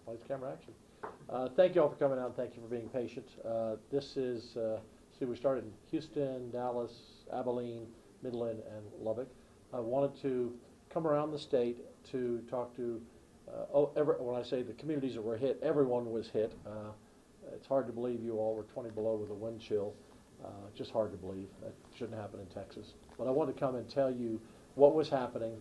Lights, camera, action. Thank you all for coming out, and thank you for being patient. This is, see, we started in Houston, Dallas, Abilene, Midland, and Lubbock. I wanted to come around the state to talk to, when I say the communities that were hit, everyone was hit. It's hard to believe you all were 20 below with a wind chill. Just hard to believe. That shouldn't happen in Texas. But I wanted to come and tell you what was happening,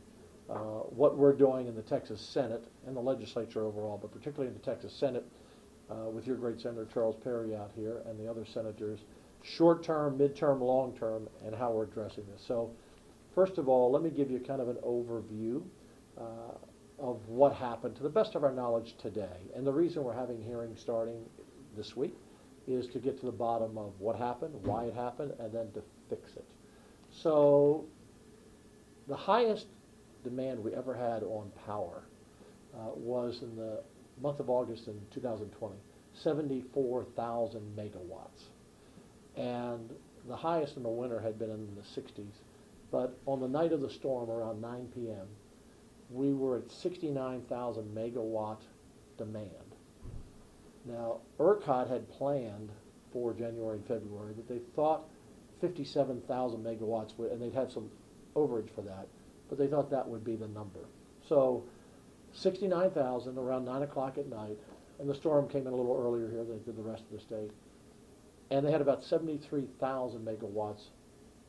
what we're doing in the Texas Senate and the legislature overall, but particularly in the Texas Senate with your great Senator Charles Perry out here and the other senators, short-term, mid-term, long-term, and how we're addressing this. So first of all, let me give you kind of an overview of what happened to the best of our knowledge today. And the reason we're having hearings starting this week is to get to the bottom of what happened, why it happened, and then to fix it. So the highest demand we ever had on power was in the month of August in 2020, 74,000 megawatts. And the highest in the winter had been in the 60s. But on the night of the storm, around 9 p.m., we were at 69,000 megawatt demand. Now, ERCOT had planned for January and February that they thought 57,000 megawatts would, and they'd had some overage for that, but they thought that would be the number. So 69,000 around 9 o'clock at night, and the storm came in a little earlier here than it did the rest of the state, and they had about 73,000 megawatts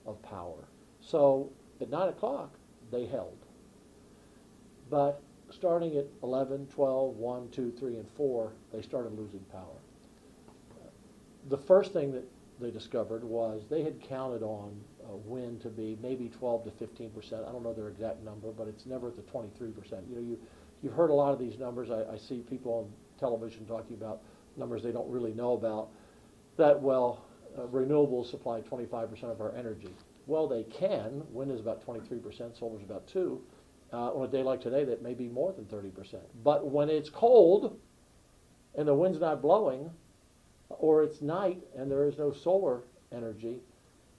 of power. So at 9 o'clock, they held. But starting at 11, 12, 1, 2, 3, and 4, they started losing power. The first thing that they discovered was they had counted on wind to be maybe 12 to 15%. I don't know their exact number, but it's never at the 23%. You know, you've heard a lot of these numbers. I see people on television talking about numbers they don't really know about. That, well, renewables supply 25% of our energy. Well, they can. Wind is about 23%, solar is about 2%. On a day like today, that may be more than 30%. But when it's cold and the wind's not blowing, or it's night and there is no solar energy,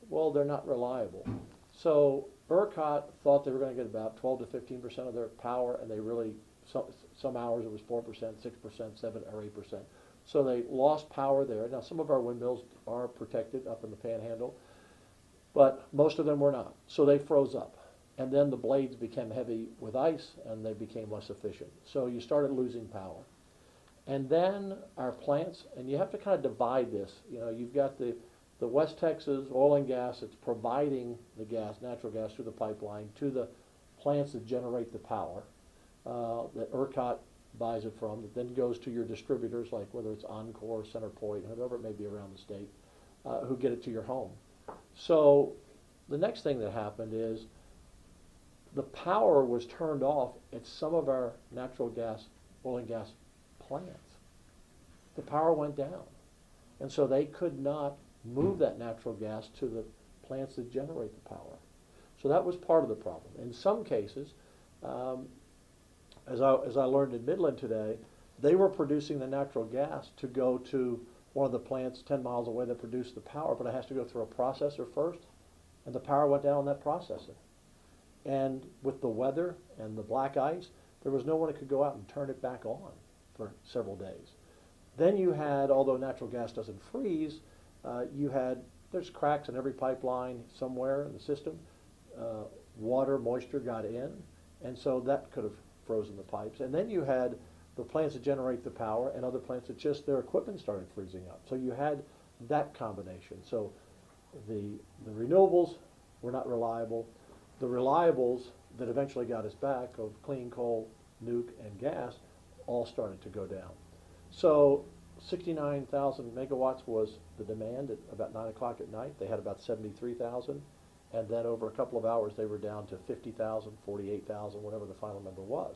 well, they're not reliable. So ERCOT thought they were going to get about 12 to 15% of their power, and they really, some hours it was 4%, 6%, 7 or 8%. So they lost power there. Now, some of our windmills are protected up in the panhandle, but most of them were not. So they froze up. And then the blades became heavy with ice, and they became less efficient. So you started losing power. And then our plants, and you have to kind of divide this. You know, you've got the West Texas oil and gas that's providing the gas, natural gas through the pipeline to the plants that generate the power that ERCOT buys it from, that then goes to your distributors, like whether it's Encore, CenterPoint, whoever it may be around the state, who get it to your home. So the next thing that happened is the power was turned off at some of our natural gas, oil and gas plants. The power went down. And so they could not move that natural gas to the plants that generate the power. So that was part of the problem. In some cases, as I learned in Midland today, they were producing the natural gas to go to one of the plants 10 miles away that produced the power, but it has to go through a processor first, and the power went down on that processor. And with the weather and the black ice, there was no one that could go out and turn it back on for several days. Then you had, although natural gas doesn't freeze, there's cracks in every pipeline somewhere in the system. Water, moisture got in, and so that could have frozen the pipes. And then you had the plants that generate the power and other plants that just their equipment started freezing up. So you had that combination. So the renewables were not reliable. The reliables that eventually got us back of clean coal, nuke, and gas all started to go down. So 69,000 megawatts was the demand at about 9 o'clock at night. They had about 73,000, and then over a couple of hours they were down to 50,000, 48,000, whatever the final number was.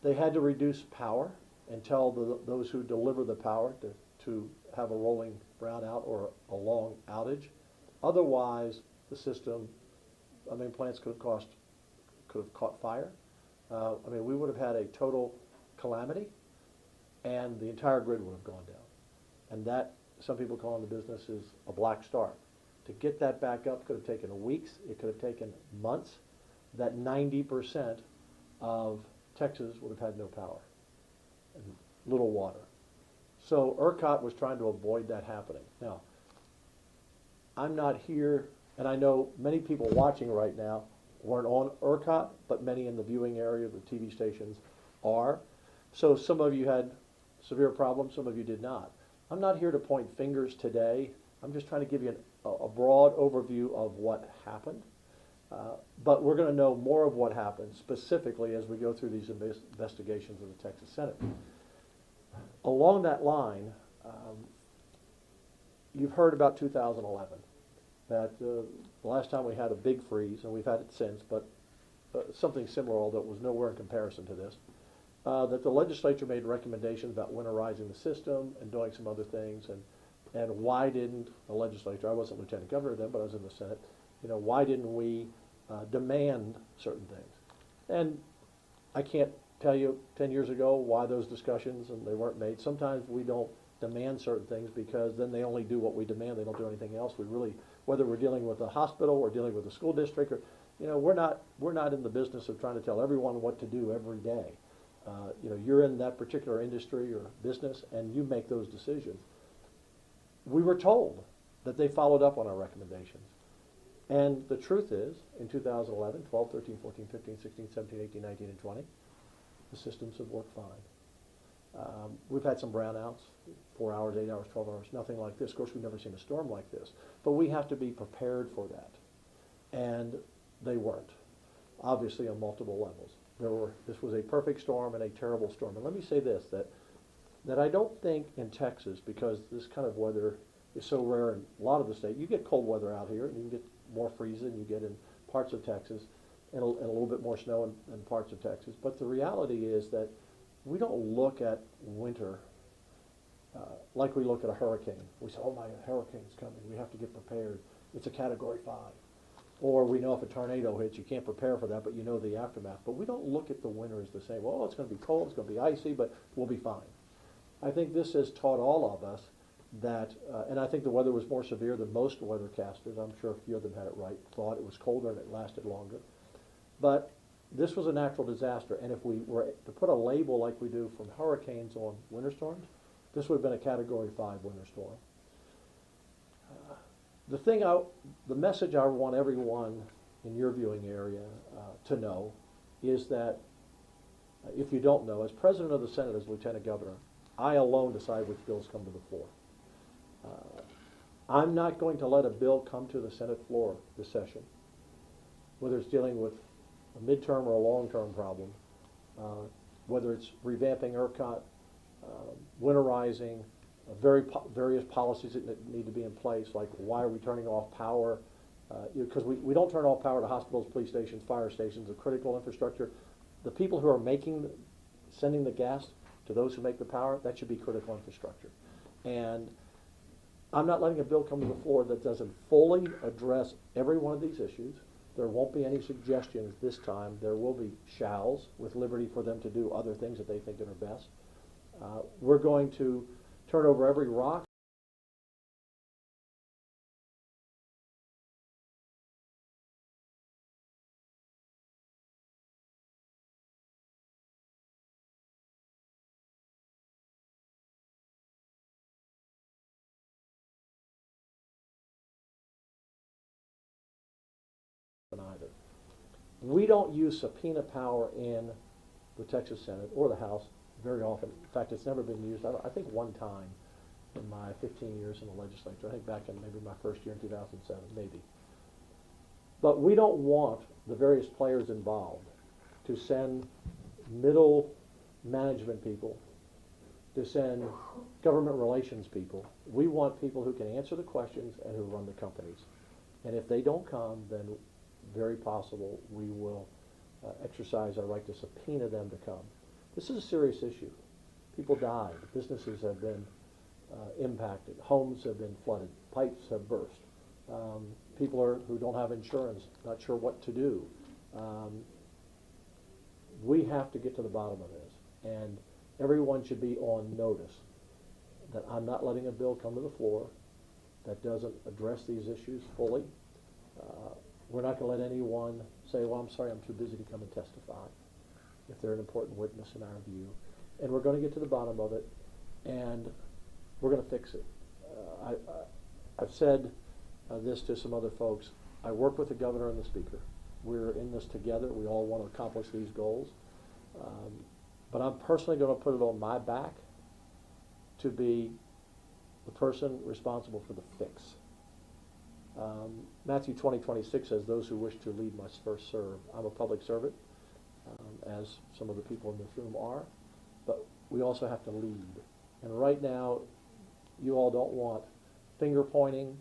They had to reduce power and tell those who deliver the power to have a rolling brownout or a long outage. Otherwise, the system, plants could have caught fire. We would have had a total calamity, and the entire grid would have gone down. And that, some people call in the business, is a black start. To get that back up could have taken weeks, it could have taken months. That 90% of Texas would have had no power. and little water. So ERCOT was trying to avoid that happening. Now, I'm not here, and I know many people watching right now weren't on ERCOT, but many in the viewing area, the TV stations are. So some of you had severe problems, some of you did not. I'm not here to point fingers today. I'm just trying to give you a broad overview of what happened. But we're going to know more of what happened specifically as we go through these investigations of the Texas Senate. Along that line, you've heard about 2011, that the last time we had a big freeze, and we've had it since, but something similar, although it was nowhere in comparison to this, that the legislature made recommendations about winterizing the system and doing some other things, and why didn't the legislature, I wasn't lieutenant governor then, but I was in the Senate, why didn't we demand certain things? And I can't tell you 10 years ago why those discussions and they weren't made. Sometimes we don't demand certain things because then they only do what we demand. They don't do anything else. We really, whether we're dealing with a hospital or dealing with a school district, or we're not in the business of trying to tell everyone what to do every day. You're in that particular industry or business and you make those decisions. We were told that they followed up on our recommendations. And the truth is, in 2011, 12, 13, 14, 15, 16, 17, 18, 19, and 20, the systems have worked fine. We've had some brownouts, 4 hours, 8 hours, 12 hours, nothing like this. Of course, we've never seen a storm like this. But we have to be prepared for that. And they weren't, obviously on multiple levels. This was a perfect storm and a terrible storm. And let me say this, that I don't think in Texas, because this kind of weather is so rare in a lot of the state, you get cold weather out here, and you can get more freezing than you get in parts of Texas, and a little bit more snow in parts of Texas. But the reality is that we don't look at winter like we look at a hurricane. We say, oh my, a hurricane's coming, we have to get prepared. It's a Category 5. Or we know if a tornado hits, you can't prepare for that, but you know the aftermath. But we don't look at the winter as the same. Well, it's going to be cold, it's going to be icy, but we'll be fine. I think this has taught all of us that, and I think the weather was more severe than most weathercasters. I'm sure a few of them had it right, thought it was colder and it lasted longer. But this was a natural disaster, and if we were to put a label like we do from hurricanes on winter storms, this would have been a Category 5 winter storm. The message I want everyone in your viewing area to know is that, if you don't know, as President of the Senate, as Lieutenant Governor, I alone decide which bills come to the floor. I'm not going to let a bill come to the Senate floor this session, whether it's dealing with a midterm or a long-term problem, whether it's revamping ERCOT, winterizing, various policies that need to be in place, like why are we turning off power? Because we don't turn off power to hospitals, police stations, fire stations, the critical infrastructure. The people who are sending the gas to those who make the power, that should be critical infrastructure. And I'm not letting a bill come to the floor that doesn't fully address every one of these issues. There won't be any suggestions this time. There will be shalls with liberty for them to do other things that they think that are best. We're going to turn over every rock. Either. We don't use subpoena power in the Texas Senate or the House very often. In fact, it's never been used. I think one time in my 15 years in the legislature. I think back in maybe my first year in 2007, maybe. But we don't want the various players involved to send middle management people, to send government relations people. We want people who can answer the questions and who run the companies. And if they don't come, then very possible we will exercise our right to subpoena them to come. This is a serious issue. People died. Businesses have been impacted. Homes have been flooded. Pipes have burst. People who don't have insurance, not sure what to do. We have to get to the bottom of this. And everyone should be on notice that I'm not letting a bill come to the floor that doesn't address these issues fully. We're not going to let anyone say, well, I'm sorry, I'm too busy to come and testify, if they're an important witness in our view. and we're going to get to the bottom of it, and we're going to fix it. I've said this to some other folks. I work with the governor and the speaker. We're in this together. We all want to accomplish these goals. But I'm personally going to put it on my back to be the person responsible for the fix. Matthew 20:26 says, "Those who wish to lead must first serve." I'm a public servant, as some of the people in this room are, but we also have to lead. And right now, you all don't want finger pointing,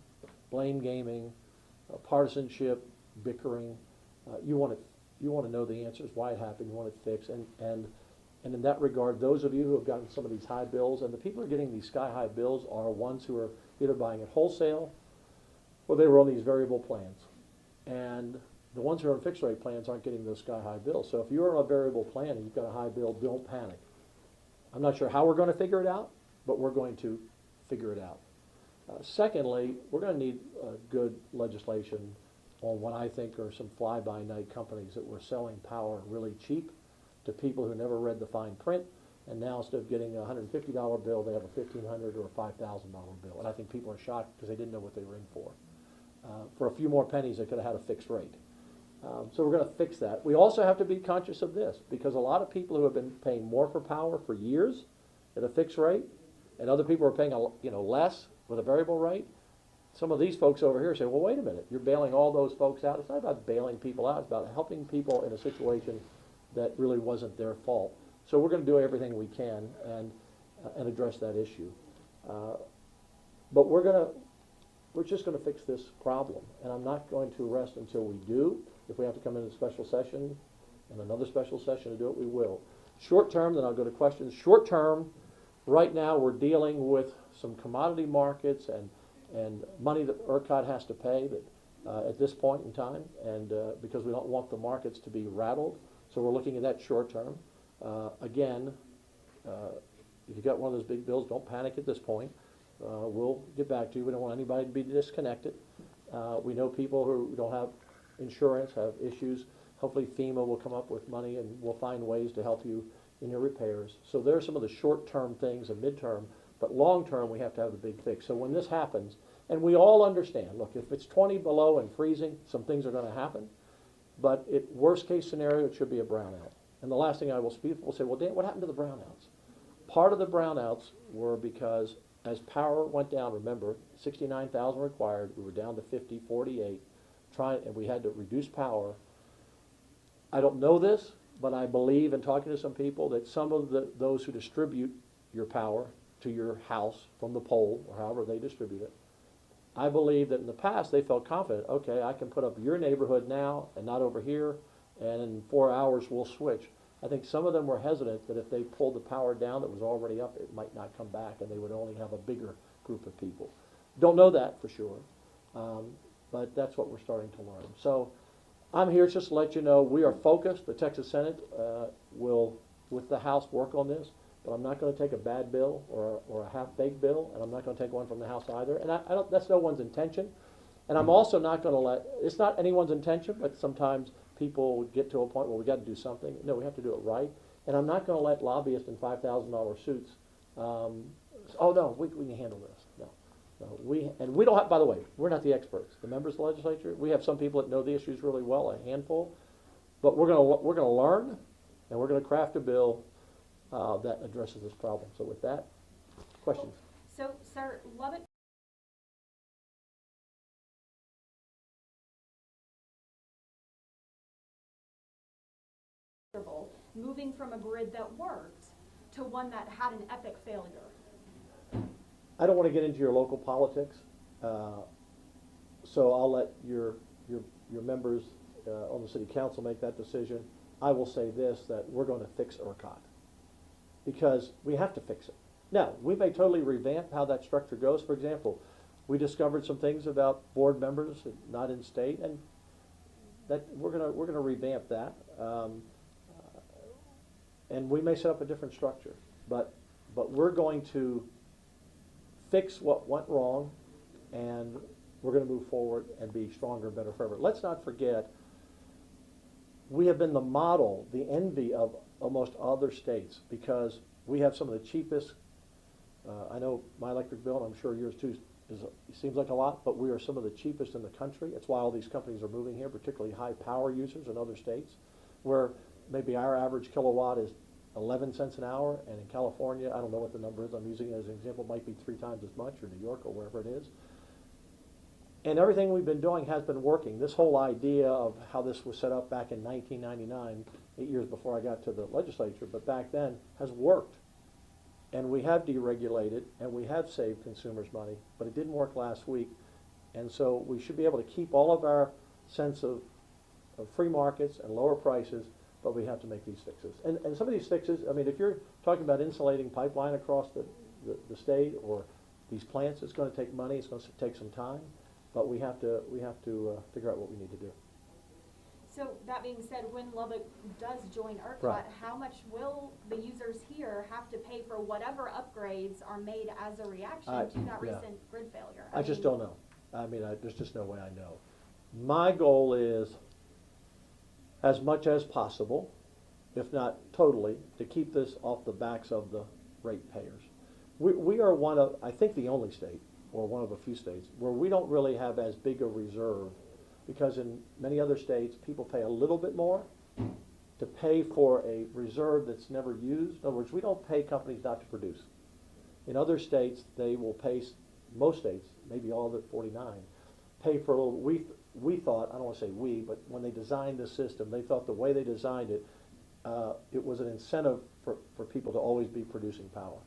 blame gaming, partisanship, bickering. You want to know the answers, why it happened, you want it fixed, and in that regard, those of you who have gotten some of these high bills, and the people who are getting these sky-high bills are ones who are either buying it wholesale or they were on these variable plans. And the ones who are on fixed-rate plans aren't getting those sky-high bills. So if you're on a variable plan and you've got a high bill, don't panic. I'm not sure how we're going to figure it out, but we're going to figure it out. Secondly, we're going to need good legislation on what I think are some fly-by-night companies that were selling power really cheap to people who never read the fine print, and now instead of getting a $150 bill, they have a $1,500 or a $5,000 bill. And I think people are shocked because they didn't know what they were in for. For a few more pennies, they could have had a fixed rate. So we're going to fix that. We also have to be conscious of this, because a lot of people who have been paying more for power for years at a fixed rate, and other people are paying less with a variable rate. Some of these folks over here say, well, wait a minute, you're bailing all those folks out. It's not about bailing people out. It's about helping people in a situation that really wasn't their fault. So we're going to do everything we can and address that issue. But we're just going to fix this problem, and I'm not going to rest until we do. If we have to come into a special session and another special session to do it, we will. Short term, then I'll go to questions. Short term, right now we're dealing with some commodity markets and money that ERCOT has to pay that, at this point in time, and because we don't want the markets to be rattled. So we're looking at that short term. Again, if you've got one of those big bills, don't panic at this point. We'll get back to you. We don't want anybody to be disconnected. We know people who don't have insurance, have issues. Hopefully FEMA will come up with money and we'll find ways to help you in your repairs. So there are some of the short-term things and mid-term, but long-term we have to have the big fix. So when this happens, and we all understand, look, if it's 20 below and freezing, some things are going to happen, but worst case scenario, it should be a brownout. And the last thing I will speak, people will say, well, Dan, what happened to the brownouts? Part of the brownouts were because as power went down, remember, 69,000 required, we were down to 50, 48, and we had to reduce power. I don't know this, but I believe in talking to some people that some of those who distribute your power to your house from the pole, or however they distribute it, I believe that in the past they felt confident, okay, I can put up your neighborhood now and not over here, and in 4 hours we'll switch. I think some of them were hesitant that if they pulled the power down that was already up, it might not come back and they would only have a bigger group of people. Don't know that for sure, but that's what we're starting to learn. So I'm here just to let you know we are focused. The Texas Senate will, with the House, work on this, but I'm not going to take a bad bill or a half-baked bill, and I'm not going to take one from the House either. And that's no one's intention. And I'm also not going to it's not anyone's intention, but sometimes people get to a point where we got to do something. No, we have to do it right. And I'm not going to let lobbyists in $5,000 suits, oh no, we can handle this. No. We don't have, by the way, we're not the experts. The members of the legislature, we have some people that know the issues really well, a handful, but we're going to learn, and we're going to craft a bill that addresses this problem. So with that, questions? So, sir, Lubbock moving from a grid that worked to one that had an epic failure. I don't want to get into your local politics, so I'll let your members on the city council make that decision. I will say this, that we're going to fix ERCOT because we have to fix it. Now, we may totally revamp how that structure goes. For example, we discovered some things about board members not in state, and that we're gonna revamp that, and we may set up a different structure. But we're going to fix what went wrong, and we're going to move forward and be stronger and better forever. Let's not forget, we have been the model, the envy of almost other states, because We have some of the cheapest, I know my electric bill, and I'm sure yours too, seems like a lot, but we are some of the cheapest in the country. That's why all these companies are moving here, particularly high power users in other states, where maybe our average kilowatt is 11 cents an hour, and in California, I don't know what the number is, I'm using it as an example, it might be 3 times as much, or New York, or wherever it is. And everything we've been doing has been working. This whole idea of how this was set up back in 1999, 8 years before I got to the legislature, but back then, has worked. And we have deregulated, and we have saved consumers money, but it didn't work last week. And so we should be able to keep all of our sense of free markets and lower prices, but we have to make these fixes. And some of these fixes, I mean, if you're talking about insulating pipeline across the state or these plants, it's going to take money, it's going to take some time, but we have to figure out what we need to do. So that being said, when Lubbock does join ERCOT, Right. how much will the users here have to pay for whatever upgrades are made as a reaction to that yeah. recent grid failure? I just don't know. I mean, there's just no way I know. My goal is, as much as possible, if not totally, to keep this off the backs of the ratepayers. We are one of, I think, the only state, or one of a few states, where we don't really have as big a reserve, because in many other states, people pay a little bit more to pay for a reserve that's never used. In other words, we don't pay companies not to produce. In other states, they will pay, most states, maybe all the 49, pay for a little, we thought, I don't want to say we, but when they designed the system, they thought the way they designed it, it was an incentive for people to always be producing power.